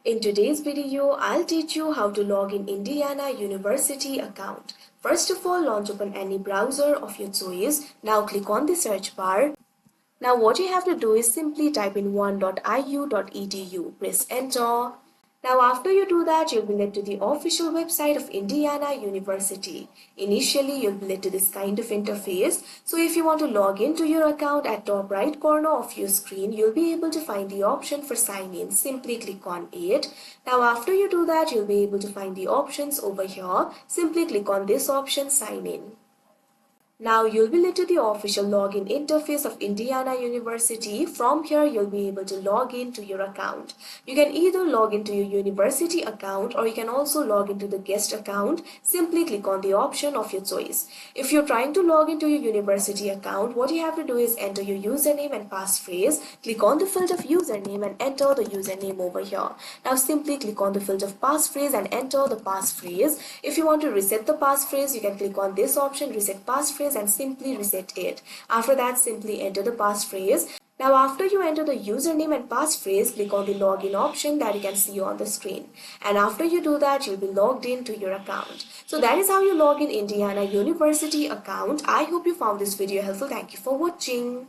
In today's video, I'll teach you how to log in Indiana University account. First of all, launch open any browser of your choice. Now click on the search bar. Now what you have to do is simply type in 1.iu.edu. Press enter. Now after you do that, you'll be led to the official website of Indiana University. Initially, you'll be led to this kind of interface. So if you want to log into your account, at top right corner of your screen, you'll be able to find the option for sign in. Simply click on it. Now after you do that, you'll be able to find the options over here. Simply click on this option, sign in. Now you'll be led to the official login interface of Indiana University. From here, you'll be able to log into your account. You can either log into your university account or you can also log into the guest account. Simply click on the option of your choice. If you're trying to log into your university account, what you have to do is enter your username and passphrase. Click on the field of username and enter the username over here. Now simply click on the field of passphrase and enter the passphrase. If you want to reset the passphrase, you can click on this option, reset passphrase, and simply reset it. After that, simply enter the passphrase. Now after you enter the username and passphrase, click on the login option that you can see on the screen. And after you do that, you'll be logged into your account. So that is how you log in Indiana University account. I hope you found this video helpful. Thank you for watching.